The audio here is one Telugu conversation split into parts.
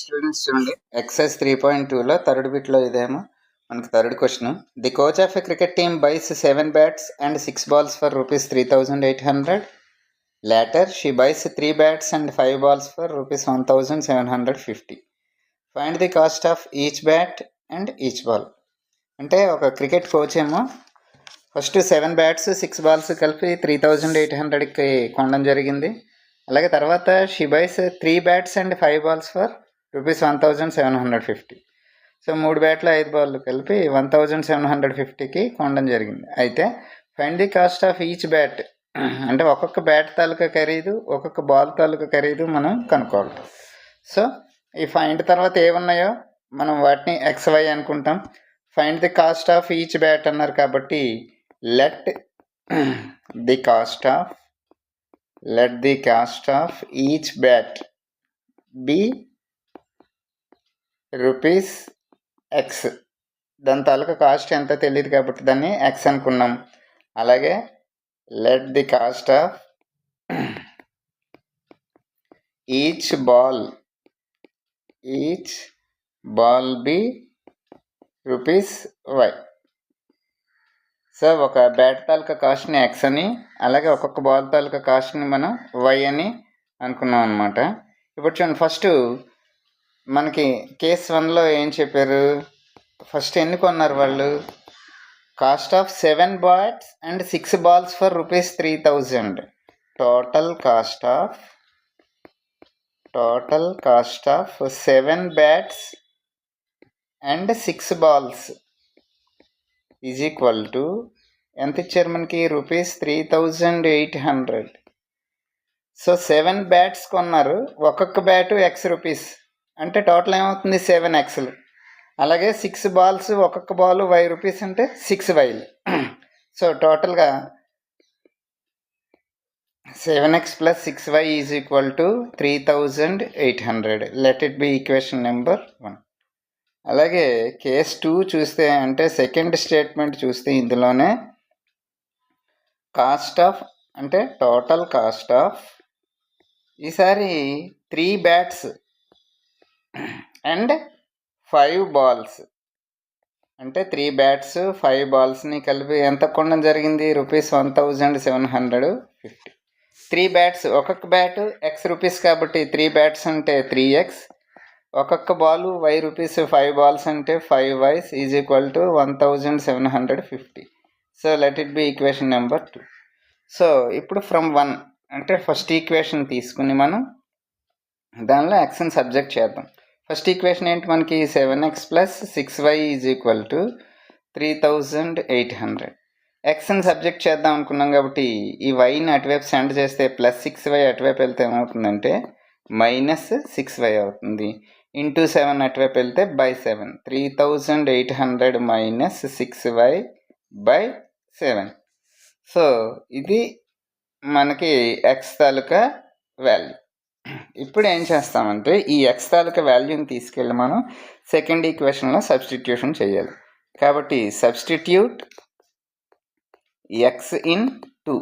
స్టూడెంట్స్ చూడండి, ఎక్సైజ్ 3.2లో థర్డ్ బిట్లో ఇదేమో మనకి third question. The coach of a cricket team buys 7 bats and 6 balls for rupees 3,800. Later, she buys 3 bats and 5 balls for rupees 1,750. Find the cost of each bat and each ball. అంటే ఒక క్రికెట్ కోచ్ ఏమో ఫస్ట్ 7 బ్యాట్స్ 6 balls కలిపి 3,800కి కొనడం జరిగింది. అలాగే తర్వాత she buys 3 bats and 5 balls for rupees 1,750. So 3 బ్యాట్లు 5 బాల్ కలిపి 1,750కి కొనడం జరిగింది. అయితే find the cost of each bat అంటే ఒక్కొక్క బ్యాట్ తాలూకా ఖరీదు, ఒక్కొక్క బాల్ తాలూకా ఖరీదు మనం కనుక్కోవాలి. సో ఈ ఫైండ్ తర్వాత ఏమున్నాయో మనం వాటిని XY అనుకుంటాం. Find the cost of each bat అన్నారు కాబట్టి let the cost of each bat be rupees x. దాని తాలూకా కాస్ట్ ఎంత తెలియదు కాబట్టి దాన్ని ఎక్స్ అనుకున్నాం. అలాగే let the cost of each ball be rupees y. So ఒక బ్యాట్ తాలూకా కాస్ట్ని ఎక్స్ అని, అలాగే ఒక్కొక్క బాల్ తాలూకా కాస్ట్ని మనం వై అని అనుకున్నాం అనమాట. ఇప్పుడు చూడండి, ఫస్ట్ మనకి కేస్ 1లో ఏం చెప్పారు, ఫస్ట్ ఎన్ని కొన్నారు వాళ్ళు, cost of 7 bats and 6 balls for rupees 3,000. Total cost of 7 bats and 6 balls is equal to ఎంత ఇచ్చారు మనకి, రూపీస్ 3,800. సో 7 bats కొన్నారు, ఒక్కొక్క బ్యాటు X రూపీస్, అంటే టోటల్ ఏమవుతుంది 7X. అలాగే 6 balls ఒక్కొక్క బాల్ Y రూపీస్ అంటే 6Y. సో టోటల్గా 7X + 6Y is equal to 3,800. Let it be equation number 1. అలాగే కేస్ 2 చూస్తే, అంటే సెకండ్ స్టేట్మెంట్ చూస్తే, ఇందులోనే కాస్ట్ ఆఫ్ అంటే టోటల్ కాస్ట్ ఆఫ్ ఈసారి 3 bats అండ్ 5 balls అంటే 3 bats 5 ballsని కలిపి ఎంత కొనడం జరిగింది, రూపీస్ 1,750. 3 bats ఒక్కొక్క బ్యాట్ X రూపీస్ కాబట్టి 3 bats అంటే 3X, ఒక్కొక్క బాల్ Y రూపీస్ 5 balls అంటే 5Y is equal to 1,750. So let it be equation number 2. So ఇప్పుడు ఫ్రమ్ 1 అంటే ఫస్ట్ ఈక్వేషన్ తీసుకుని మనం దానిలో Xని సబ్జెక్ట్ చేద్దాం. ఫస్ట్ ఈక్వేషన్ ఏంటి మనకి, 7X + 6Y is equal to 3,800. Xని సబ్జెక్ట్ చేద్దాం అనుకున్నాం కాబట్టి ఈ Yని అటువైపు సెండ్ చేస్తే +6Y అటువైపు వెళ్తే ఏమవుతుందంటే -6Y అవుతుంది. ఇంటూ 7 అటువైపు వెళ్తే /7. 3,800 - 6Y/7. సో ఇది మనకి X తాలూకా వాల్యూ. ఇప్పుడు ఏం చేస్తామంటే ఈ X తాలూకా వాల్యూని తీసుకెళ్ళి మనం సెకండ్ ఈక్వేషన్లో సబ్స్టిట్యూషన్ చేయాలి. కాబట్టి సబ్స్టిట్యూట్ X ఇన్ 2,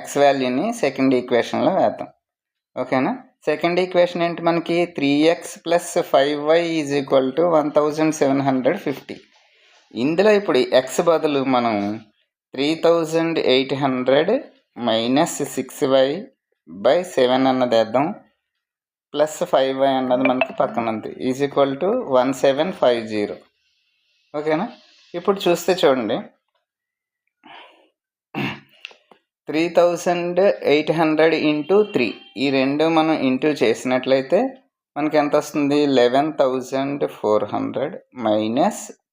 X వాల్యూని సెకండ్ ఈక్వేషన్లో వేద్దాం. ఓకేనా. సెకండ్ ఈక్వేషన్ ఏంటి మనకి, 3X + 5Y is equal to 1,750. ఇందులో ఇప్పుడు X బదులు మనం 3,800 - 6Y/7 అన్నది వేద్దాం, +5Y అన్నది మనకి పక్కన ఉంది, ఈజ్ ఈక్వల్ టు 1,750. ఓకేనా. ఇప్పుడు చూస్తే చూడండి, 3,800 × 3 ఈ రెండు మనం ఇంటూ చేసినట్లయితే మనకి ఎంత వస్తుంది, 11,400 -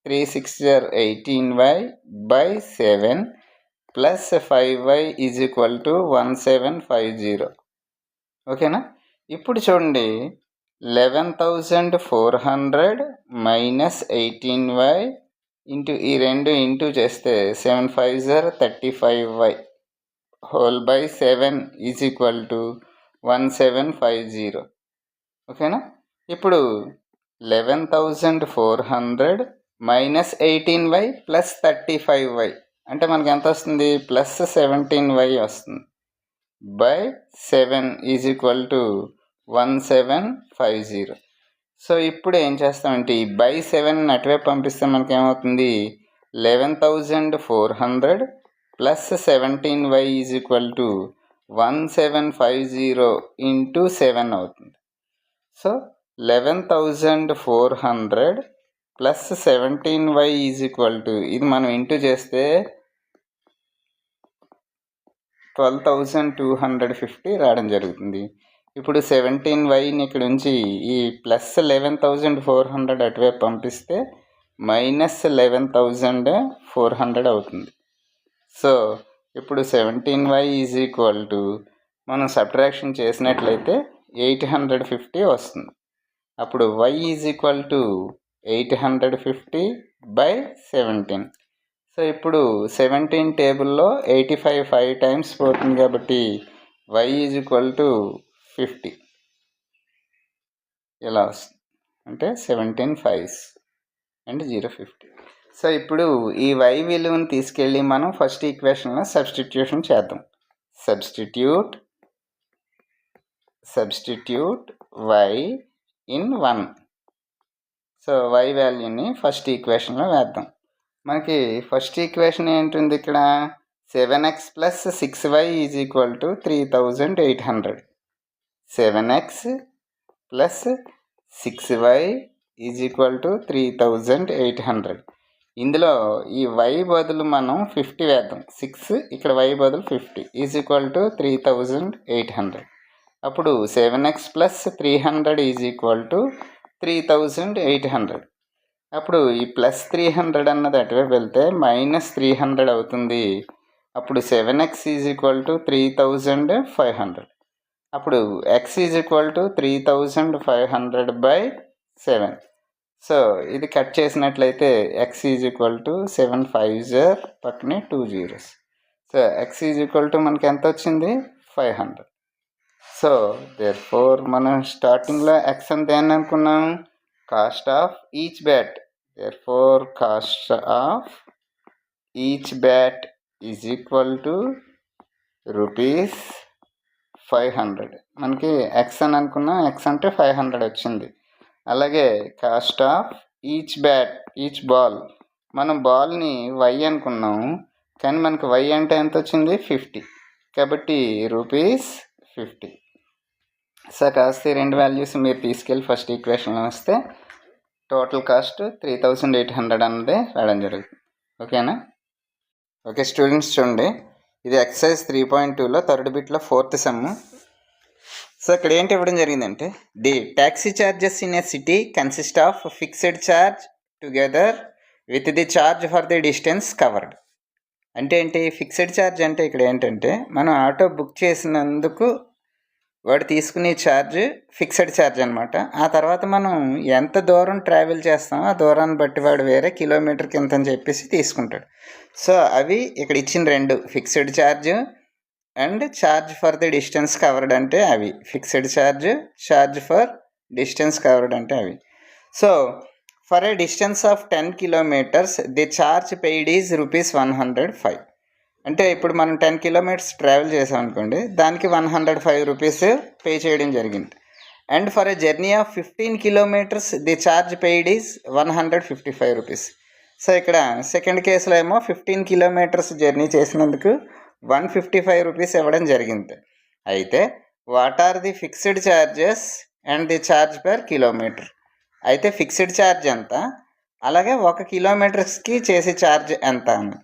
3 6 18Y/7 +5Y is equal to 1,750. ఓకేనా. ఇప్పుడు చూడండి, 11,400 - 18Y ఇంటూ ఈ రెండు ఇంటూ చేస్తే 7 5 35Y /7 ఈజ్ ఈక్వల్ టు 1,750. ఓకేనా. ఇప్పుడు 11,400 - 18Y + 35Y అంటే మనకి ఎంత వస్తుంది, +17Y వస్తుంది, /7 ఈజ్ ఈక్వల్ టు 1750. సో ఇప్పుడు ఏం చేస్తామంటే ఈ బై 7 అటువైపు పంపిస్తే మనకి ఏమవుతుంది 11,400 plus 17y is equal to 1750 into 7 అవుతుంది. So 11,400 plus 17y is equal to ఇది మనం ఇంటూ చేస్తే 12,250 రావడం జరుగుతుంది. ఇప్పుడు 17yని ఇక్కడ నుంచి ఈ ప్లస్ 11,400 అటువైపు పంపిస్తే మైనస్ 11,400 అవుతుంది. సో ఇప్పుడు 17y ఈజ్ ఈక్వల్ టు మనం సబ్ట్రాక్షన్ చేసినట్లయితే 850 వస్తుంది. అప్పుడు y is equal to 850/17. So ఇప్పుడు 17 టేబుల్లో 85 5 టైమ్స్ పోతుంది కాబట్టి y ఈజ్ ఈక్వల్ టు 50 ఇలా వస్తుంది. అంటే 17 5s అండ్ 050. సో ఇప్పుడు ఈ y విలువను తీసుకెళ్ళి మనం ఫస్ట్ ఈక్వేషన్లో సబ్స్టిట్యూషన్ చేద్దాం. Substitute y in 1. So y వాల్యూని ఫస్ట్ ఈక్వేషన్లో వేద్దాం. మనకి ఫస్ట్ ఈక్వేషన్ ఏంటుంది ఇక్కడ 7x plus 6y is equal to 3,800. 7x plus 6y is equal to 3,800. ఇందులో ఈ y బదులు మనం 50 వేద్దాం. 6 ఇక్కడ y బదులు 50 ఈజ్ ఈక్వల్ టు 3,800. అప్పుడు 7x plus 300 is equal to 3,800. అప్పుడు ఈ ప్లస్ 300 అన్నది అటువైపు వెళ్తే మైనస్ 300 అవుతుంది. అప్పుడు 7x ఈజ్ ఈక్వల్ టు 3,500. అప్పుడు x is equal to 3,500/7. So ఇది కట్ చేసినట్లయితే x is equal to 7 5s పక్కనే 2 zeros. So x is equal to మనకి ఎంత వచ్చింది 500. సో దేర్ఫోర్ మనం స్టార్టింగ్లో x అని దేన్ని అనుకున్నాం cost of each bat. Therefore, cost of each bat is equal to rupees 500. మనకి x అని అనుకున్నాం, x అంటే 500 వచ్చింది. అలాగే కాస్ట్ ఆఫ్ ఈచ్ బాల్, మనం బాల్ని y అనుకున్నాం కానీ మనకి y అంటే ఎంత వచ్చింది 50 కాబట్టి రూపీస్ 50. సో కాస్త ఈ రెండు వాల్యూస్ మీరు తీసుకెళ్ళి ఫస్ట్ ఈక్వేషన్లో వస్తే టోటల్ కాస్ట్ 3,800 అన్నదే రావడం జరుగుతుంది. ఓకేనా? ఓకే స్టూడెంట్స్ చూడండి, ఇది ఎక్సర్సైజ్ 3.2లో థర్డ్ బిట్లో 4th సమ్. సో ఇక్కడ ఏంటి ఇవ్వడం జరిగిందంటే the taxi charges in a city consist of fixed charge together with the charge for the distance covered. అంటే ఏంటి ఫిక్స్డ్ ఛార్జ్ అంటే ఇక్కడ ఏంటంటే మనం ఆటో బుక్ చేసినందుకు వాడు తీసుకునే ఛార్జ్ ఫిక్స్డ్ ఛార్జ్ అనమాట. ఆ తర్వాత మనం ఎంత దూరం ట్రావెల్ చేస్తామో ఆ దూరాన్ని బట్టి వాడు వేరే కిలోమీటర్కి ఎంత అని చెప్పేసి తీసుకుంటాడు. సో అవి ఇక్కడ ఇచ్చిన రెండు fixed charge and charge for the distance covered అంటే అవి fixed charge for distance covered అంటే అవి. So for a distance of 10 kilometers the charge paid is rupees 105. అంటే ఇప్పుడు మనం 10 kilometers ట్రావెల్ చేసాం అనుకోండి, దానికి 105 రూపీస్ పే చేయడం జరిగింది. And for a journey of 15 kilometers the charge paid is 155 rupees. So ఇక్కడ సెకండ్ కేసులో ఏమో 15 kilometers జర్నీ చేసినందుకు 155 రూపీస్ ఇవ్వడం జరిగింది. అయితే what are the fixed charges and the charge per kilometre. అయితే ఫిక్స్డ్ ఛార్జ్ ఎంత, అలాగే 1 kilometersకి చేసే ఛార్జ్ ఎంత అని,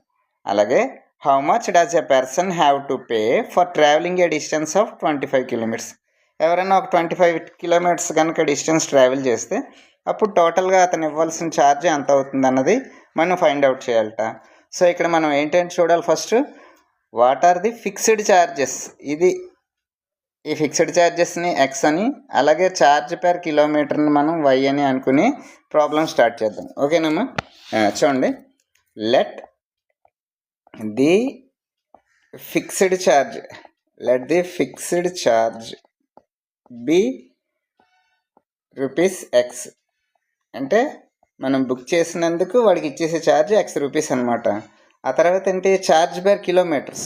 అలాగే how much does a person have to pay for travelling a distance of 25 kilometers. ఎవరైనా ఒక 25 kilometers కనుక డిస్టెన్స్ ట్రావెల్ చేస్తే అప్పుడు టోటల్గా అతను ఇవ్వాల్సిన ఛార్జ్ ఎంత అవుతుంది అన్నది మనం ఫైండ్ అవుట్ చేయాలట. సో ఇక్కడ మనం ఏంటంటే చూడాలి first what are the fixed charges. ఇది ఈ ఫిక్స్డ్ ఛార్జెస్ని ఎక్స్ అని, అలాగే ఛార్జ్ పర్ కిలోమీటర్ని మనం వై అని అనుకుని ప్రాబ్లం స్టార్ట్ చేద్దాం. ఓకేనమ్మా? చూడండి, let the fixed charge be rupees x. అంటే మనం బుక్ చేసినందుకు వాడికి ఇచ్చేసే ఛార్జ్ ఎక్స్ రూపీస్ అనమాట. ఆ తర్వాత ఏంటి charge per kilometres.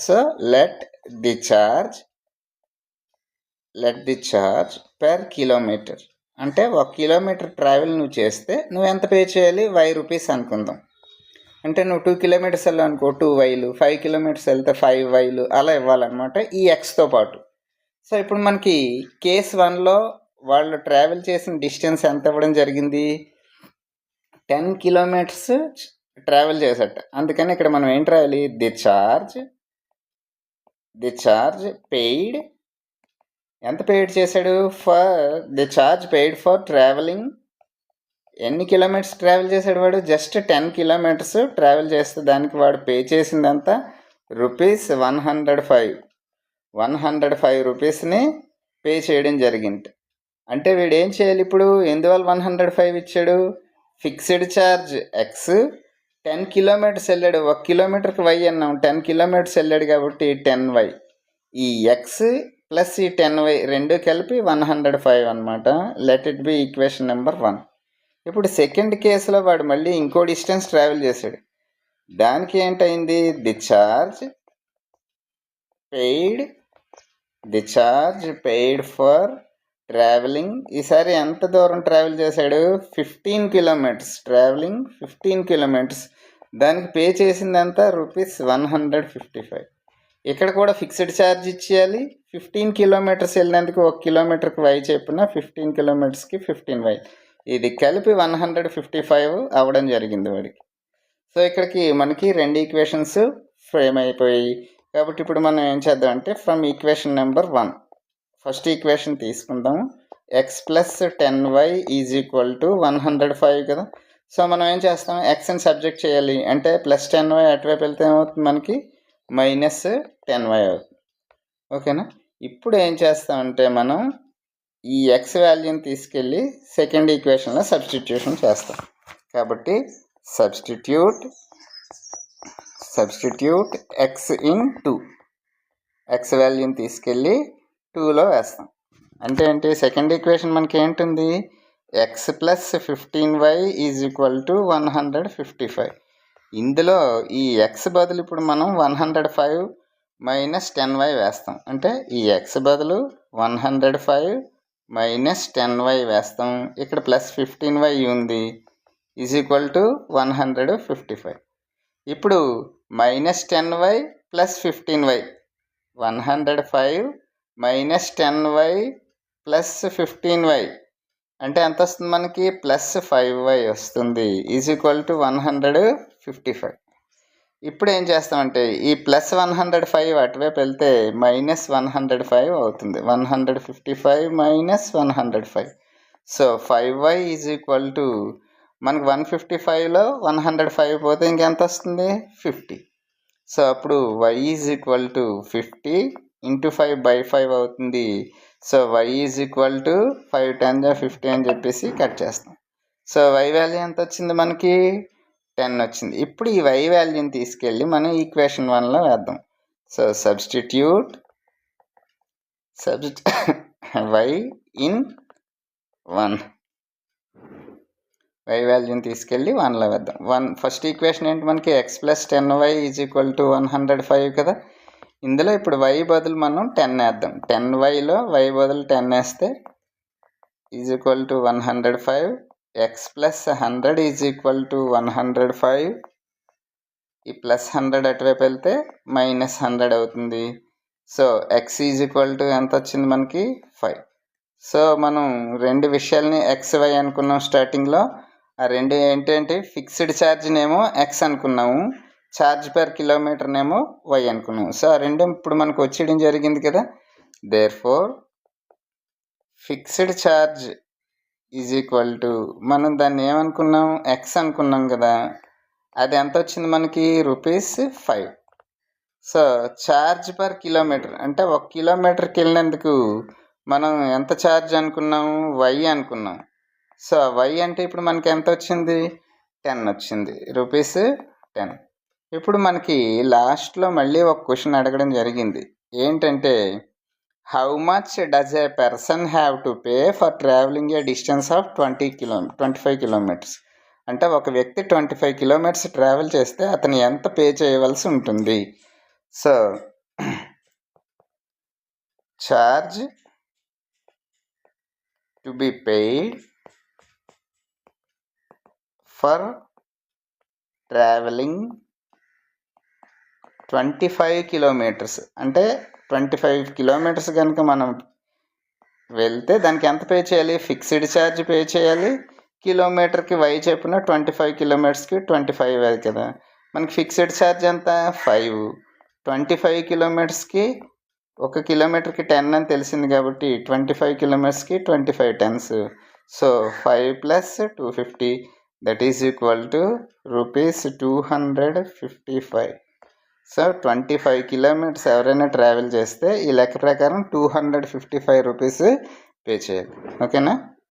So let the charge per kilometer అంటే 1 కిలోమీటర్ ట్రావెల్ నువ్వు చేస్తే నువ్వు ఎంత పే చేయాలి, ₹5 అనుకుందాం. అంటే నువ్వు 2 కిలోమీటర్స్ వెళ్ళావు అనుకో 2 వైలు, 5 కిలోమీటర్స్ వెళ్తే 5 వైలు అలా ఇవ్వాలన్నమాట ఈ ఎక్స్తో పాటు. సో ఇప్పుడు మనకి కేస్ 1లో వాళ్ళు ట్రావెల్ చేసిన డిస్టెన్స్ ఎంత ఇవ్వడం జరిగింది, 10 కిలోమీటర్స్ ట్రావెల్ చేసట. అందుకని ఇక్కడ మనం ఏంటి రాయాలి, ది చార్జ్ పెయిడ్, ఎంత పెయిడ్ చేశాడు, the charge paid for travelling. ఎన్ని కిలోమీటర్స్ ట్రావెల్ చేశాడు వాడు, జస్ట్ 10 కిలోమీటర్స్ ట్రావెల్ చేస్తే దానికి వాడు పే చేసిందంతా ₹105. 105 రూపీస్ని పే చేయడం జరిగింది. అంటే వీడు ఏం చేయాలి ఇప్పుడు, ఎందువల్ల 105 ఇచ్చాడు, ఫిక్స్డ్ ఛార్జ్ ఎక్స్, 10 కిలోమీటర్స్ వెళ్ళాడు, 1 కిలోమీటర్కి వై అన్నాం, 10 కిలోమీటర్స్ వెళ్ళాడు కాబట్టి 10y, ఈ ఎక్స్ ప్లస్ ఈ 10y రెండు కలిపి 105 అనమాట. Let it be equation number 1. ఇప్పుడు సెకండ్ కేసులో వాడు మళ్ళీ ఇంకో డిస్టెన్స్ ట్రావెల్ చేశాడు. దానికి ఏంటైంది, the charge paid for travelling. ఈసారి ఎంత దూరం ట్రావెల్ చేశాడు, 15 కిలోమీటర్స్, ట్రావెలింగ్ 15 కిలోమీటర్స్. దానికి పే చేసిందంతా ₹155. ఇక్కడ కూడా ఫిక్స్డ్ ఛార్జ్ ఇచ్చేయాలి. 15 కిలోమీటర్స్ వెళ్ళినందుకు 1 కిలోమీటర్కి వై చెప్పిన 15 కిలోమీటర్స్కి 15y, ఇది కలిపి 155 అవ్వడం జరిగింది వాడికి. సో ఇక్కడికి మనకి 2 ఈక్వేషన్స్ ఫ్రేమ్ అయిపోయాయి. కాబట్టి ఇప్పుడు మనం ఏం చేద్దాం అంటే, from equation number 1 first equation తీసుకుందాం. X plus 10y is equal to 105 కదా. సో మనం ఏం చేస్తాం, ఎక్స్ని సబ్జెక్ట్ చేయాలి అంటే ప్లస్ 10y అటువైపు వెళ్తే ఏమవుతుంది మనకి, -10y అవుతుంది. ఓకేనా. ఇప్పుడు ఏం చేస్తామంటే మనం ఈ ఎక్స్ వాల్యూని తీసుకెళ్ళి సెకండ్ ఈక్వేషన్లో సబ్స్టిట్యూషన్ చేస్తాం. కాబట్టి సబ్స్టిట్యూట్ ఎక్స్ ఇన్ 2, ఎక్స్ వాల్యూని తీసుకెళ్ళి 2లో వేస్తాం. అంటే ఏంటి, సెకండ్ ఈక్వేషన్ మనకి ఏంటుంది, X plus 15y is equal to 155. ఇందులో ఈ ఎక్స్ బదులు ఇప్పుడు మనం 105 మైనస్ 10y వేస్తాం. అంటే ఈ ఎక్స్ బదులు 105 మైనస్ 10y వేస్తాం. ఇక్కడ ప్లస్ 15y ఉంది, ఈజ్ ఈక్వల్ టు 155. ఇప్పుడు -10y plus 15y, 105 minus 10y plus 15y అంటే ఎంత వస్తుంది మనకి, ప్లస్ 5y వస్తుంది, ఈజ్ ఈక్వల్ టు 155. ఇప్పుడు ఏం చేస్తామంటే ఈ ప్లస్ 105 అటువైపు వెళ్తే -105 అవుతుంది, 155 minus 105. So 5y is equal to మనకు 155లో 105 పోతే ఇంకెంత వస్తుంది, 50. సో అప్పుడు y is equal to 50 into 5/5 అవుతుంది. So y is equal to 5 10 50 అని చెప్పేసి కట్ చేస్తాం. సో y వాల్యూ ఎంత వచ్చింది మనకి, 10 వచ్చింది. ఇప్పుడు ఈ y వాల్యూని తీసుకెళ్ళి మనం ఈక్వేషన్ 1లో వేద్దాం. So substitute y in 1, y వాల్యూని తీసుకెళ్ళి 1లో వేద్దాం. ఫస్ట్ ఈక్వేషన్ ఏంటి మనకి, X plus 10y is equal to 105 కదా. ఇందులో ఇప్పుడు y బదులు మనం 10 వేద్దాం. 10yలో y బదులు 10 వేస్తే is equal to 105. X plus 100 is equal to 105. ఈ ప్లస్ 100 అటువైపు వెళ్తే -100 అవుతుంది. So X is equal to ఎంత వచ్చింది మనకి, 5. సో మనం రెండు విషయాల్ని ఎక్స్ వై అనుకున్నాం స్టార్టింగ్లో. ఆ రెండు ఏంటంటే ఫిక్స్డ్ ఛార్జ్నేమో ఎక్స్ అనుకున్నాము, ఛార్జ్ పర్ కిలోమీటర్నేమో వై అనుకున్నాము. సో ఆ రెండు ఇప్పుడు మనకు వచ్చేయడం జరిగింది కదా. Therefore fixed charge is equal to, మనం దాన్ని ఏమనుకున్నాం, ఎక్స్ అనుకున్నాం కదా, అది ఎంత వచ్చింది మనకి, ₹5. సో ఛార్జ్ పర్ కిలోమీటర్ అంటే 1 కిలోమీటర్కి వెళ్ళినందుకు మనం ఎంత ఛార్జ్ అనుకున్నాం, వై అనుకున్నాం. సో వై అంటే ఇప్పుడు మనకి ఎంత వచ్చింది, 10 వచ్చింది, ₹10. ఇప్పుడు మనకి లాస్ట్లో మళ్ళీ ఒక క్వశ్చన్ అడగడం జరిగింది. ఏంటంటే, how much does A person have to pay for travelling a distance of 25 kilometres. అంటే ఒక వ్యక్తి 25 కిలోమీటర్స్ ట్రావెల్ చేస్తే అతను ఎంత పే చేయవలసి ఉంటుంది. So charge to be paid for travelling 25 kilometres. అంటే 25 కిలోమీటర్స్ కనుక మనం వెళ్తే దానికి ఎంత పే చేయాలి? ఫిక్స్డ్ ఛార్జ్ పే చేయాలి. కిలోమీటర్కి వై చెప్పిన 25 కిలోమీటర్స్కి 25 కదా. మనకి ఫిక్స్డ్ ఛార్జ్ ఎంత? 5. 25 కిలోమీటర్స్కి 1 కిలోమీటర్కి 10 అని తెలిసింది కాబట్టి 25 కిలోమీటర్స్కి 25 tens. So 5 + 250 that is equal to ₹255. So 25 kilometres ఎవరైనా ట్రావెల్ చేస్తే ఈ లెక్క ప్రకారం ₹255 పే చేయాలి. ఓకేనా?